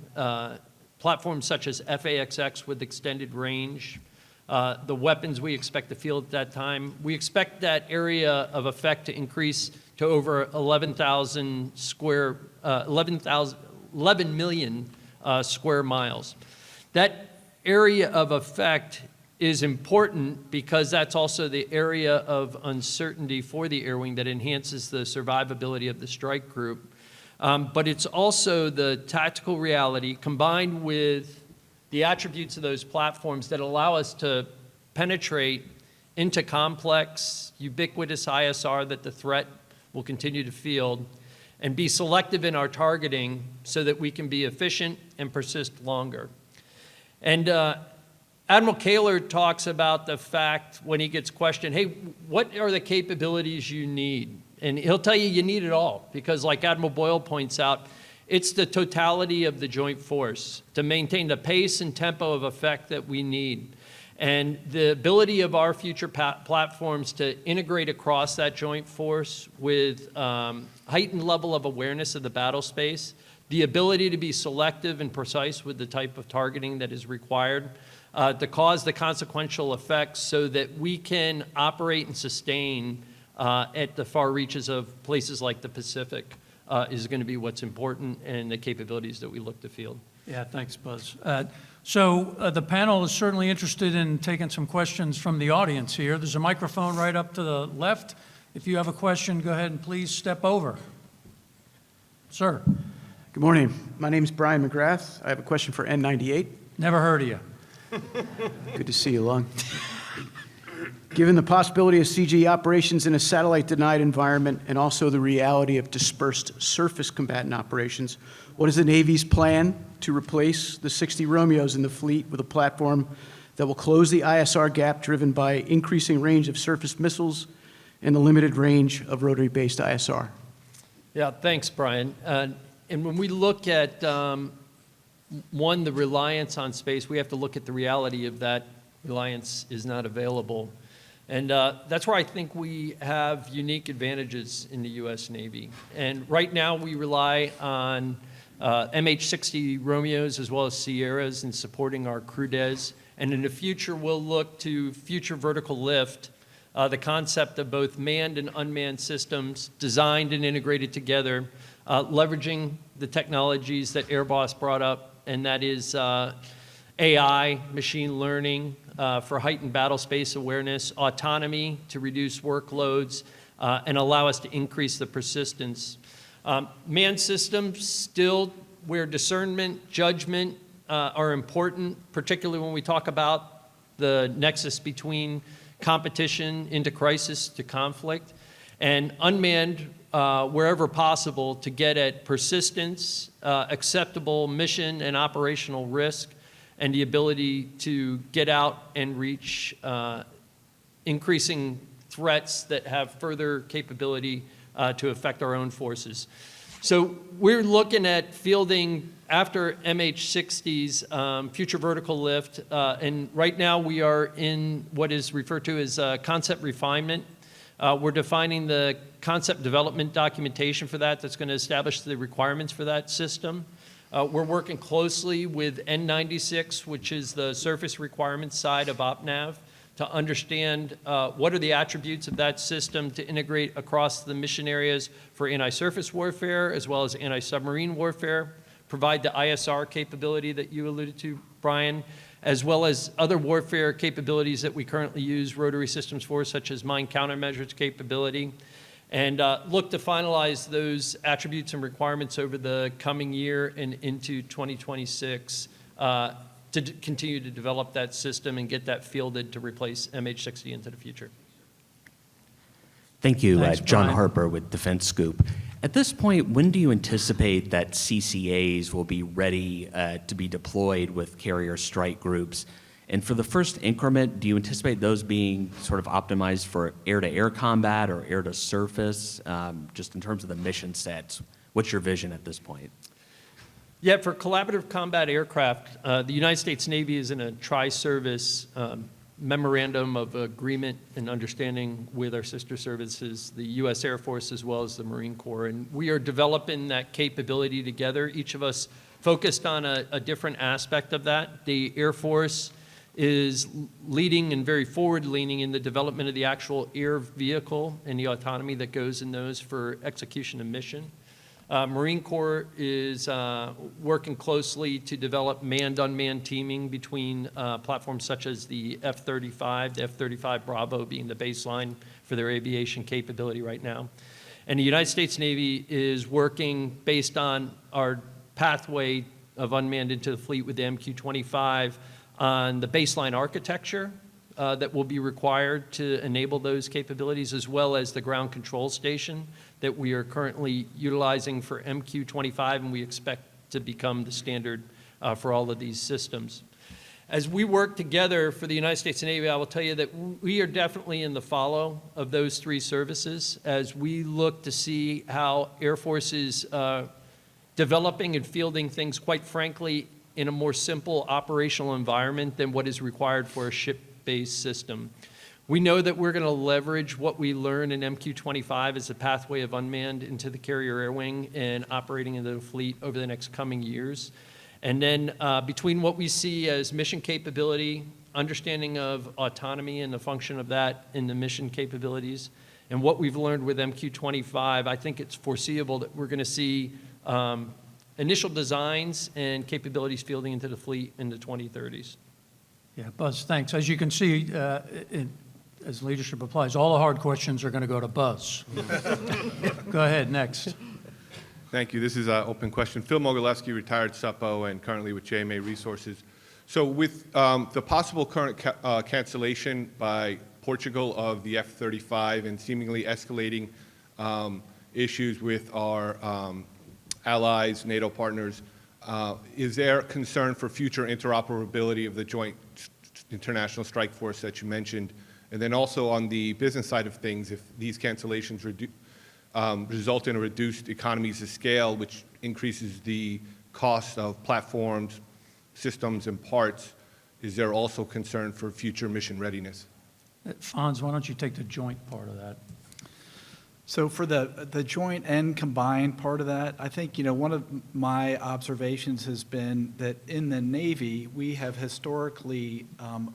platforms such as FAXX with extended range, the weapons we expect to field at that time, we expect that area of effect to increase to over 11 million square miles. That area of effect is important because that's also the area of uncertainty for the air wing that enhances the survivability of the strike group. But it's also the tactical reality combined with the attributes of those platforms that allow us to penetrate into complex, ubiquitous ISR that the threat will continue to field, and be selective in our targeting so that we can be efficient and persist longer. And Admiral Kaler talks about the fact when he gets questioned, hey, what are the capabilities you need? And he'll tell you need it all, because like Admiral Boyle points out, it's the totality of the joint force to maintain the pace and tempo of effect that we need. And the ability of our future platforms to integrate across that joint force with heightened level of awareness of the battle space, the ability to be selective and precise with the type of targeting that is required, to cause the consequential effects so that we can operate and sustain at the far reaches of places like the Pacific is going to be what's important, and the capabilities that we look to field. Yeah, thanks, Buzz. So the panel is certainly interested in taking some questions from the audience here. There's a microphone right up to the left. If you have a question, go ahead and please step over. Sir. Good morning. My name is Brian McGrath. I have a question for N98. Never heard of you. Good to see you, Lung. Given the possibility of CG operations in a satellite-denied environment and also the reality of dispersed surface combatant operations, what is the Navy's plan to replace the 60 Romeos in the fleet with a platform that will close the ISR gap driven by increasing range of surface missiles and the limited range of rotary-based ISR? Yeah, thanks, Brian. And when we look at, one, the reliance on space, we have to look at the reality of that reliance is not available. And that's where I think we have unique advantages in the U.S. Navy. And right now, we rely on MH-60 Romeos as well as Sierras in supporting our crew des. And in the future, we'll look to future vertical lift, the concept of both manned and unmanned systems designed and integrated together, leveraging the technologies that Airboss brought up, and that is AI, machine learning for heightened battle space awareness, autonomy to reduce workloads, and allow us to increase the persistence. Manned systems still where discernment, judgment are important, particularly when we talk about the nexus between competition into crisis to conflict, and unmanned wherever possible to get at persistence, acceptable mission and operational risk, and the ability to get out and reach increasing threats that have further capability to affect our own forces. So we're looking at fielding after MH-60's future vertical lift, and right now we are in what is referred to as concept refinement. We're defining the concept development documentation for that that's going to establish the requirements for that system. We're working closely with N96, which is the surface requirements side of OpNav, to understand what are the attributes of that system to integrate across the mission areas for anti-surface warfare as well as anti-submarine warfare, provide the ISR capability that you alluded to, Brian, as well as other warfare capabilities that we currently use rotary systems for, such as mine countermeasures capability, and look to finalize those attributes and requirements over the coming year and into 2026 to continue to develop that system and get that fielded to replace MH-60 into the future. Thank you, Thanks, John Brian. Harper with Defense Scoop. At this point, when do you anticipate that CCAs will be ready to be deployed with carrier strike groups? And for the first increment, do you anticipate those being sort of optimized for air-to-air combat or air-to-surface, just in terms of the mission sets? What's your vision at this point? Yeah, for collaborative combat aircraft, the United States Navy is in a tri-service memorandum of agreement and understanding with our sister services, the U.S. Air Force as well as the Marine Corps. And we are developing that capability together, each of us focused on a different aspect of that. The Air Force is leading and very forward-leaning in the development of the actual air vehicle and the autonomy that goes in those for execution of mission. Marine Corps is working closely to develop manned-unmanned teaming between platforms such as the F-35, the F-35 Bravo being the baseline for their aviation capability right now. And the United States Navy is working based on our pathway of unmanned into the fleet with the MQ-25 on the baseline architecture that will be required to enable those capabilities, as well as the ground control station that we are currently utilizing for MQ-25, and we expect to become the standard for all of these systems. As we work together for the United States Navy, I will tell you that we are definitely in the follow of those three services as we look to see how Air Force is developing and fielding things, quite frankly, in a more simple operational environment than what is required for a ship-based system. We know that we're going to leverage what we learn in MQ-25 as a pathway of unmanned into the carrier air wing and operating into the fleet over the next coming years. And then between what we see as mission capability, understanding of autonomy and the function of that in the mission capabilities, and what we've learned with MQ-25, I think it's foreseeable that we're going to see initial designs and capabilities fielding into the fleet in the 2030s. Yeah, Buzz, thanks. As you can see, as leadership applies, all the hard questions are going to go to Buzz. Go ahead, next. Thank you. This is an open question. Phil Mogilewski, retired SUPO and currently with JMA Resources. So with the possible current cancellation by Portugal of the F-35 and seemingly escalating issues with our allies, NATO partners, is there concern for future interoperability of the joint international strike force that you mentioned? And then also on the business side of things, if these cancellations result in a reduced economies of scale, which increases the cost of platforms, systems, and parts, is there also concern for future mission readiness? Fonz, why don't you take the joint part of that? So for the joint and combined part of that, I think, one of my observations has been that in the Navy, we have historically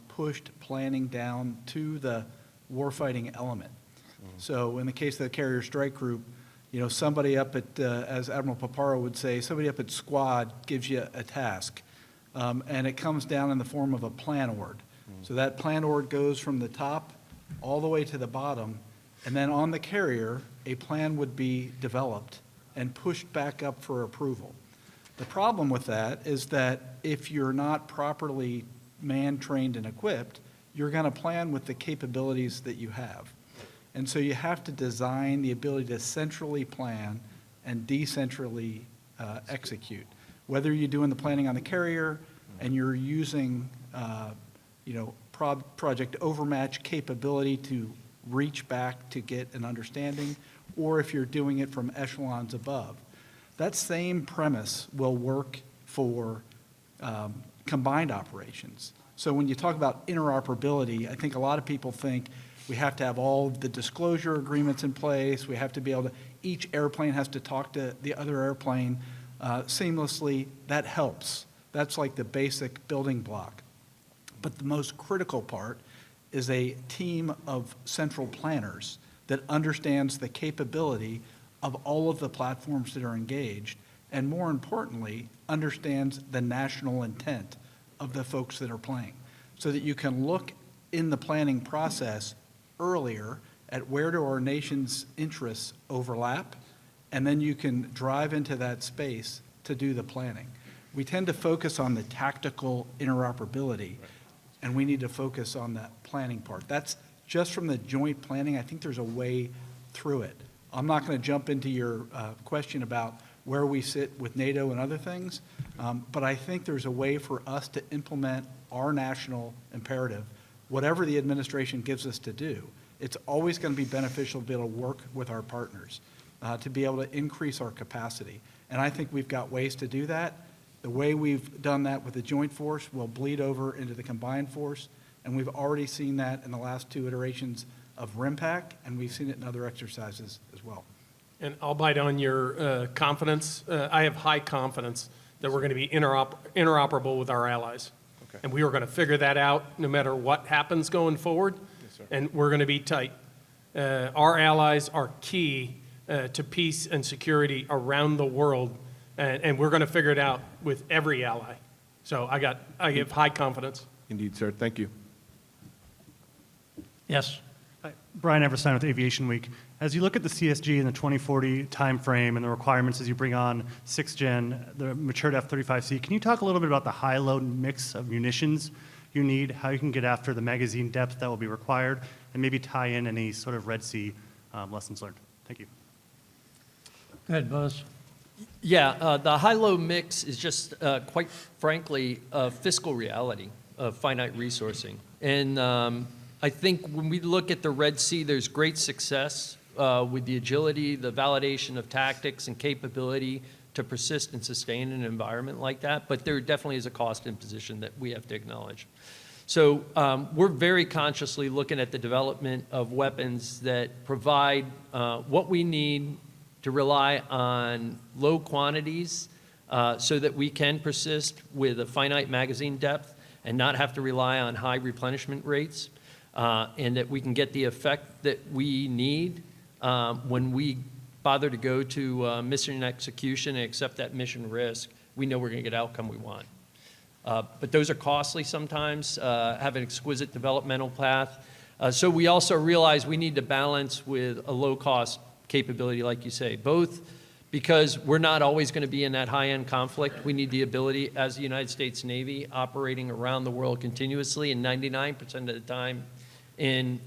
pushed planning down to the warfighting element. So in the case of the Carrier Strike Group, somebody up at, as Admiral Paparo would say, somebody up at squad gives you a task, and it comes down in the form of a plan ord. So that plan ord goes from the top all the way to the bottom, and then on the carrier, a plan would be developed and pushed back up for approval. The problem with that is that if you're not properly manned, trained, and equipped, you're going to plan with the capabilities that you have. And so you have to design the ability to centrally plan and decentrally execute. Whether you're doing the planning on the carrier and you're using, project overmatch capability to reach back to get an understanding, or if you're doing it from echelons above. That same premise will work for combined operations. So when you talk about interoperability, I think a lot of people think we have to have all the disclosure agreements in place, we have to be able to, each airplane has to talk to the other airplane seamlessly. That helps. That's like the basic building block. But the most critical part is a team of central planners that understands the capability of all of the platforms that are engaged, and more importantly, understands the national intent of the folks that are playing, so that you can look in the planning process earlier at where do our nation's interests overlap, and then you can drive into that space to do the planning. We tend to focus on the tactical interoperability, and we need to focus on that planning part. That's just from the joint planning. I think there's a way through it. I'm not going to jump into your question about where we sit with NATO and other things, but I think there's a way for us to implement our national imperative, whatever the administration gives us to do. It's always going to be beneficial to be able to work with our partners, to be able to increase our capacity. And I think we've got ways to do that. The way we've done that with the joint force will bleed over into the combined force, and we've already seen that in the last 2 iterations of RIMPAC, and we've seen it in other exercises as well. And I'll bite on your confidence. I have high confidence that we're going to be interoperable with our allies. Okay. And we are going to figure that out no matter what happens going forward. Yes, sir. And we're going to be tight. Our allies are key to peace and security around the world, and we're going to figure it out with every ally. So I give high confidence. Indeed, sir. Thank you. Yes. Hi, Brian Everstein with Aviation Week. As you look at the CSG in the 2040 timeframe and the requirements as you bring on 6th gen, the matured F-35C, can you talk a little bit about the high-low mix of munitions you need, how you can get after the magazine depth that will be required, and maybe tie in any sort of Red Sea lessons learned? Thank you. Go ahead, Buzz. Yeah, the high-low mix is just, quite frankly, a fiscal reality of finite resourcing. And I think when we look at the Red Sea, there's great success with the agility, the validation of tactics and capability to persist and sustain an environment like that. But there definitely is a cost imposition that we have to acknowledge. So we're very consciously looking at the development of weapons that provide what we need to rely on low quantities so that we can persist with a finite magazine depth and not have to rely on high replenishment rates, and that we can get the effect that we need when we bother to go to mission execution and accept that mission risk. We know we're going to get outcome we want. But those are costly sometimes, have an exquisite developmental path. So we also realize we need to balance with a low-cost capability, like you say, both because we're not always going to be in that high-end conflict. We need the ability, as the United States Navy, operating around the world continuously and 99% of the time in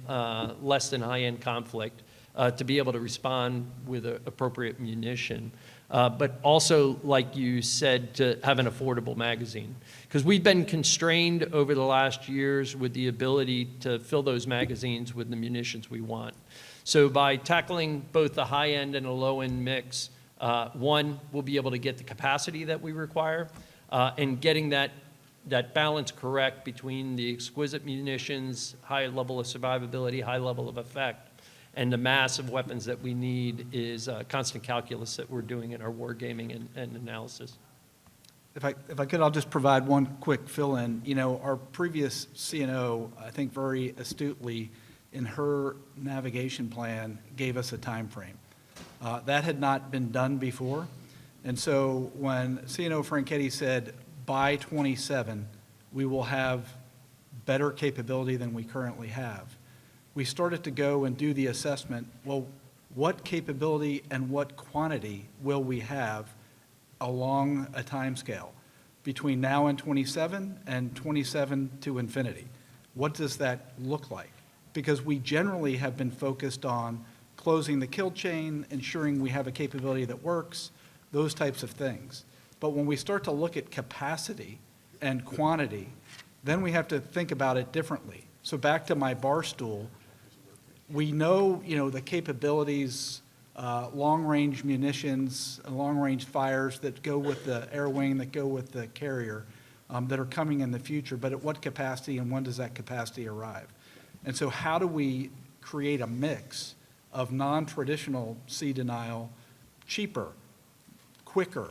less than high-end conflict, to be able to respond with appropriate munition. But also, like you said, to have an affordable magazine. Because we've been constrained over the last years with the ability to fill those magazines with the munitions we want. So by tackling both the high-end and a low-end mix, one, we'll be able to get the capacity that we require, and getting that balance correct between the exquisite munitions, high level of survivability, high level of effect, and the mass of weapons that we need is constant calculus that we're doing in our wargaming and analysis. If I could, I'll just provide one quick fill-in. You know, our previous CNO, I think very astutely, in her navigation plan, gave us a time frame. That had not been done before. And so when CNO Franchetti said, by 27, we will have better capability than we currently have, we started to go and do the assessment, well, what capability and what quantity will we have along a time scale between now and 27 and 27 to infinity? What does that look like? Because we generally have been focused on closing the kill chain, ensuring we have a capability that works, those types of things. But when we start to look at capacity and quantity, then we have to think about it differently. So back to my bar stool, we know, you know, the capabilities, long-range munitions, long-range fires that go with the air wing, that go with the carrier, that are coming in the future, but at what capacity and when does that capacity arrive? And so how do we create a mix of non-traditional sea denial, cheaper, quicker,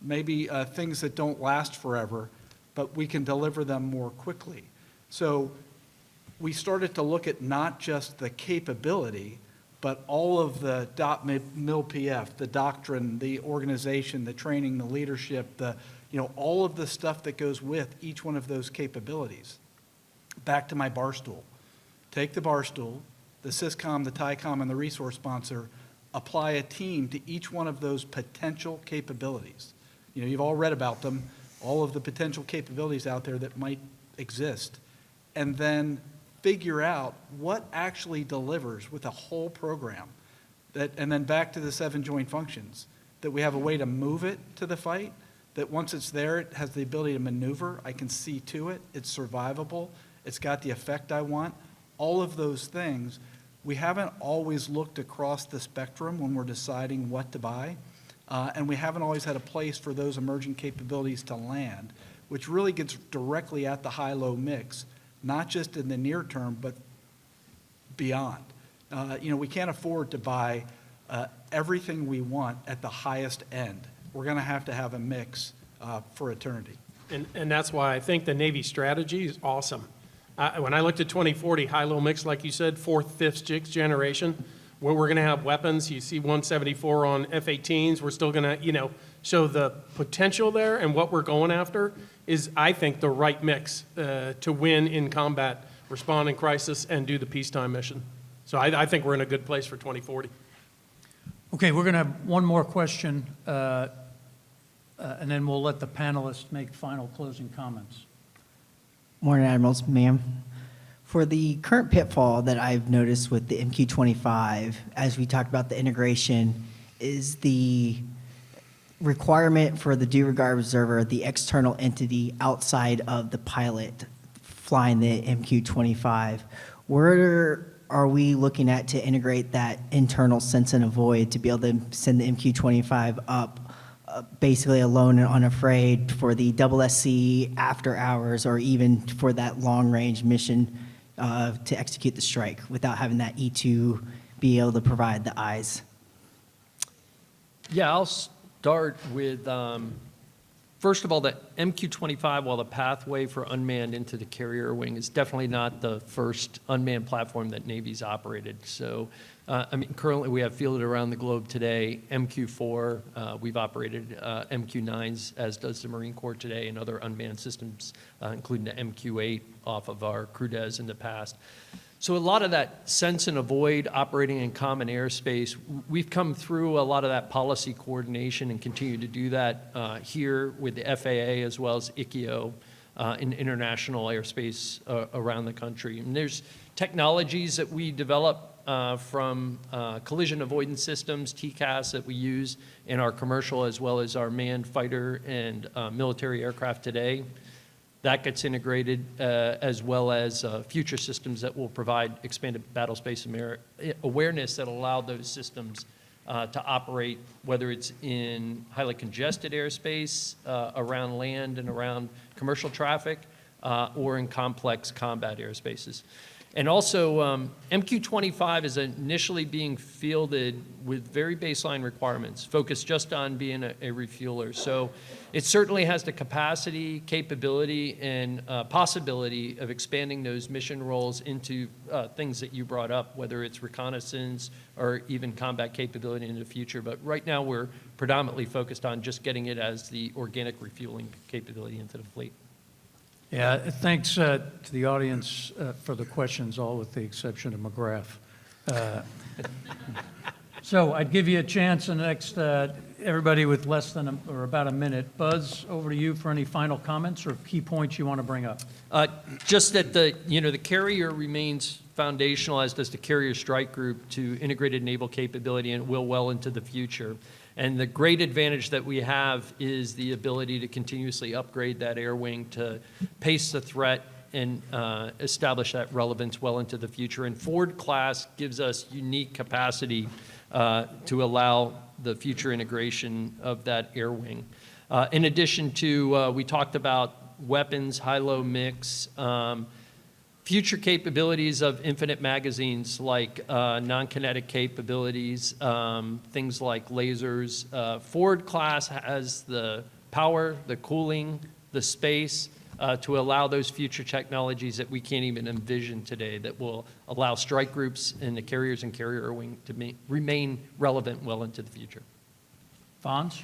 maybe things that don't last forever, but we can deliver them more quickly? So we started to look at not just the capability, but all of the MIL-PF, the doctrine, the organization, the training, the leadership, all of the stuff that goes with each one of those capabilities. Back to my bar stool. Take the bar stool, the SysCom, the TICOM, and the resource sponsor, apply a team to each one of those potential capabilities. You know, you've all read about them, all of the potential capabilities out there that might exist, and then figure out what actually delivers with a whole program. And then back to the 7 joint functions, that we have a way to move it to the fight, that once it's there, it has the ability to maneuver, I can see to it, it's survivable, it's got the effect I want. All of those things, we haven't always looked across the spectrum when we're deciding what to buy, and we haven't always had a place for those emerging capabilities to land, which really gets directly at the high-low mix, not just in the near term, but beyond. We can't afford to buy everything we want at the highest end. We're going to have a mix for eternity. And that's why I think the Navy strategy is awesome. When I looked at 2040, high-low mix, like you said, 4th, 5th, 6th generation, where we're going to have weapons. You see 174 on F-18s. We're still going to, show the potential there, and what we're going after is, I think, the right mix to win in combat, respond in crisis, and do the peacetime mission. So I think we're in a good place for 2040. Okay, we're going to have one more question, and then we'll let the panelists make final closing comments. Morning, Admirals, ma'am. For the current pitfall that I've noticed with the MQ-25, as we talked about the integration, is the requirement for the due regard observer, the external entity outside of the pilot flying the MQ-25. Where are we looking at to integrate that internal sense and avoid to be able to send the MQ-25 up basically alone and unafraid for the SSC after hours, or even for that long-range mission to execute the strike without having that E2 be able to provide the eyes? Yeah, I'll start with, first of all, the MQ-25, while the pathway for unmanned into the carrier wing is definitely not the first unmanned platform that Navy's operated. So, currently we have fielded around the globe today MQ-4, we've operated MQ-9s, as does the Marine Corps today, and other unmanned systems, including the MQ-8 off of our crew des in the past. So a lot of that sense and avoid operating in common airspace, we've come through a lot of that policy coordination and continue to do that here with the FAA as well as ICAO in international airspace around the country. And there's technologies that we develop from collision avoidance systems, TCAS, that we use in our commercial as well as our manned fighter and military aircraft today. That gets integrated as well as future systems that will provide expanded battle space awareness that allow those systems to operate, whether it's in highly congested airspace around land and around commercial traffic or in complex combat airspaces. And also, MQ-25 is initially being fielded with very baseline requirements, focused just on being a refueler. So it certainly has the capacity, capability, and possibility of expanding those mission roles into things that you brought up, whether it's reconnaissance or even combat capability in the future. But right now, we're predominantly focused on just getting it as the organic refueling capability into the fleet. Yeah, thanks to the audience for the questions, all with the exception of McGrath. So I'd give you a chance in the next, everybody with less than or about a minute. Buzz, over to you for any final comments or key points you want to bring up. Just that the carrier remains foundational, as does the Carrier Strike Group, to integrated naval capability, and it will well into the future. And the great advantage that we have is the ability to continuously upgrade that air wing to pace the threat and establish that relevance well into the future. And Ford class gives us unique capacity to allow the future integration of that air wing. In addition to, we talked about weapons, high-low mix, future capabilities of infinite magazines like non-kinetic capabilities, things like lasers. Ford class has the power, the cooling, the space to allow those future technologies that we can't even envision today that will allow strike groups and the carriers and carrier wing to remain relevant well into the future. Fonz?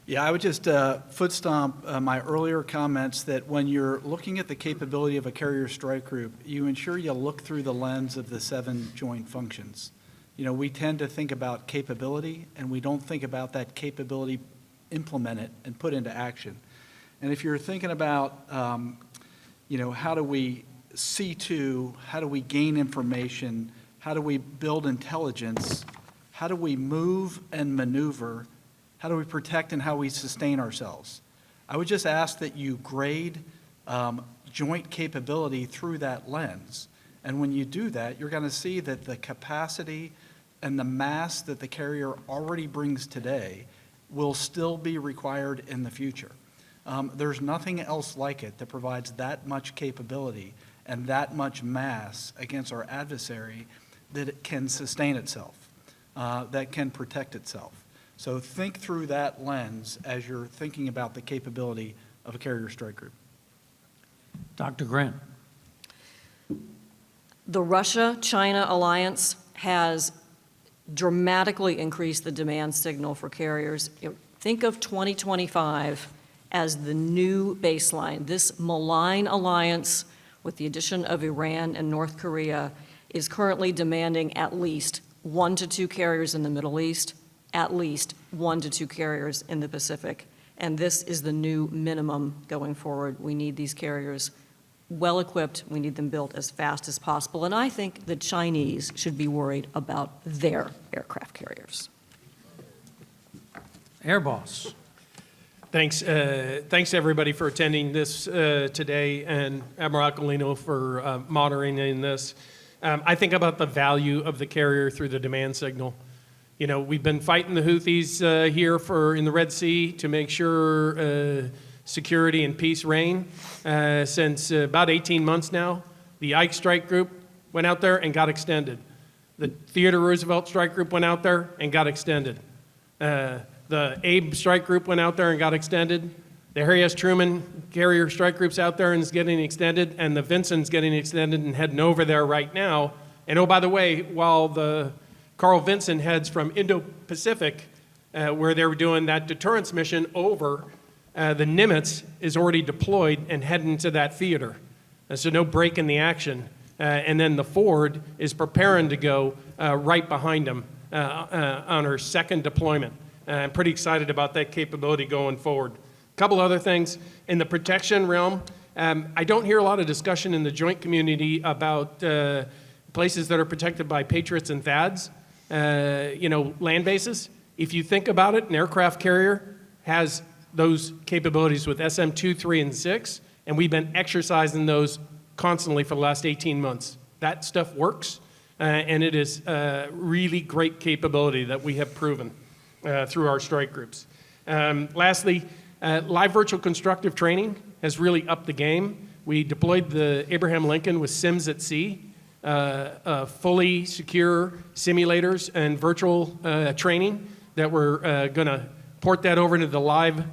Yeah, I would just foot stomp my earlier comments that when you're looking at the capability of a carrier strike group, you ensure you look through the lens of the 7 joint functions. You know, we tend to think about capability, and we don't think about that capability implemented and put into action. And if you're thinking about, how do we see to, how do we gain information, how do we build intelligence, how do we move and maneuver, how do we protect and how we sustain ourselves? I would just ask that you grade joint capability through that lens. And when you do that, you're going to see that the capacity and the mass that the carrier already brings today will still be required in the future. There's nothing else like it that provides that much capability and that much mass against our adversary that it can sustain itself, that can protect itself. So think through that lens as you're thinking about the capability of a carrier strike group. Dr. Grant? The Russia-China alliance has dramatically increased the demand signal for carriers. Think of 2025 as the new baseline. This malign alliance, with the addition of Iran and North Korea, is currently demanding at least 1 to 2 carriers in the Middle East, at least 1 to 2 carriers in the Pacific. And this is the new minimum going forward. We need these carriers well-equipped. We need them built as fast as possible. And I think the Chinese should be worried about their aircraft carriers. Air Boss? Thanks to everybody for attending this today, and Admiral Aquilino for moderating this. I think about the value of the carrier through the demand signal. You know, we've been fighting the Houthis here in the Red Sea to make sure security and peace reign since about 18 months now. The Ike Strike Group went out there and got extended. The Theodore Roosevelt Strike Group went out there and got extended. The Abe Strike Group went out there and got extended. The Harry S. Truman Carrier Strike Group's out there and is getting extended, and the Vincent's getting extended and heading over there right now. And oh, by the way, while the Carl Vinson heads from Indo-Pacific, where they were doing that deterrence mission over, the Nimitz is already deployed and heading to that theater. And so no break in the action. And then the Ford is preparing to go right behind them on her second deployment. I'm pretty excited about that capability going forward. A couple other things. In the protection realm, I don't hear a lot of discussion in the joint community about places that are protected by Patriots and THAADs, land bases. If you think about it, an aircraft carrier has those capabilities with SM2, 3, and 6, and we've been exercising those constantly for the last 18 months. That stuff works, and it is really great capability that we have proven through our strike groups. Lastly, live virtual constructive training has really upped the game. We deployed the Abraham Lincoln with Sims at Sea, fully secure simulators and virtual training that we're going to port that over into the live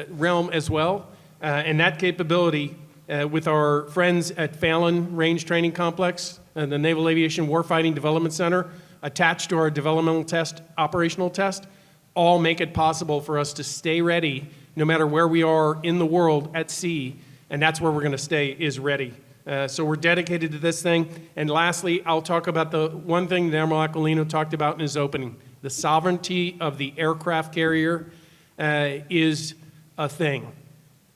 realm as well. And that capability with our friends at Fallon Range Training Complex and the Naval Aviation Warfighting Development Center attached to our developmental test, operational test, all make it possible for us to stay ready no matter where we are in the world at sea, and that's where we're going to stay, is ready. So we're dedicated to this thing. And lastly, I'll talk about the one thing that Admiral Aquilino talked about in his opening. The sovereignty of the aircraft carrier is a thing,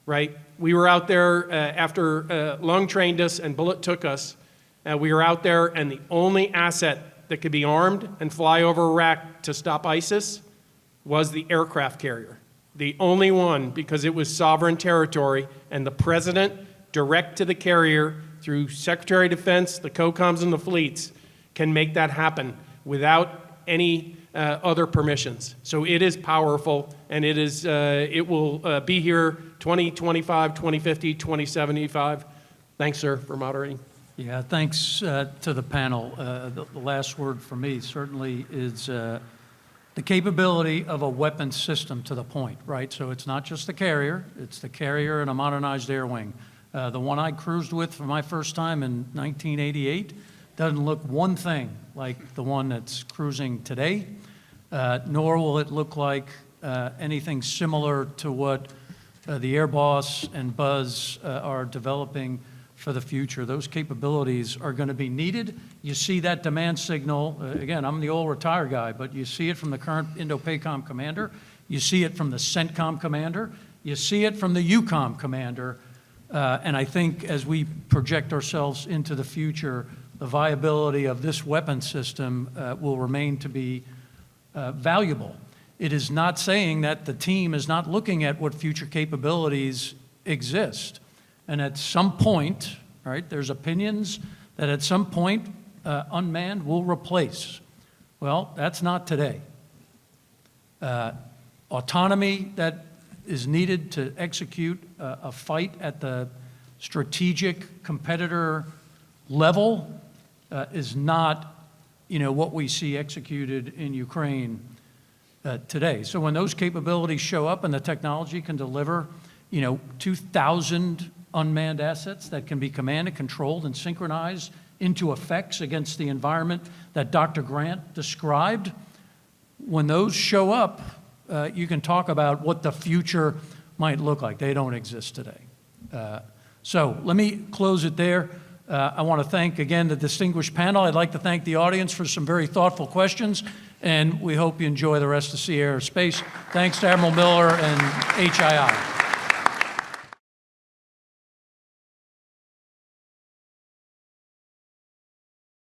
right? We were out there after Lung trained us and Bullet took us. We were out there, and the only asset that could be armed and fly over Iraq to stop ISIS was the aircraft carrier. The only one, because it was sovereign territory, and the president, direct to the carrier, through Secretary of Defense, the COCOMs, and the fleets, can make that happen without any other permissions. So it is powerful, and it will be here 2025, 2050, 2075. Thanks, sir, for moderating. Yeah, thanks to the panel. The last word for me certainly is the capability of a weapon system to the point, right? So it's not just the carrier, it's the carrier and a modernized air wing. The one I cruised with for my first time in 1988 doesn't look one thing like the one that's cruising today, nor will it look like anything similar to what the Air Boss and Buzz are developing for the future. Those capabilities are going to be needed. You see that demand signal. Again, I'm the old retired guy, but you see it from the current Indo-PACOM commander. You see it from the CENTCOM commander. You see it from the EUCOM commander. And I think as we project ourselves into the future, the viability of this weapon system will remain to be valuable. It is not saying that the team is not looking at what future capabilities exist. And at some point, right, there's opinions that at some point unmanned will replace. Well, that's not today. Autonomy that is needed to execute a fight at the strategic competitor level is not, what we see executed in Ukraine today. So when those capabilities show up and the technology can deliver, 2,000 unmanned assets that can be commanded, controlled, and synchronized into effects against the environment that Dr. Grant described, when those show up, you can talk about what the future might look like. They don't exist today. So let me close it there. I want to thank, again, the distinguished panel. I'd like to thank the audience for some very thoughtful questions, and we hope you enjoy the rest of Sea Air Space. Thanks to Admiral Miller and HII.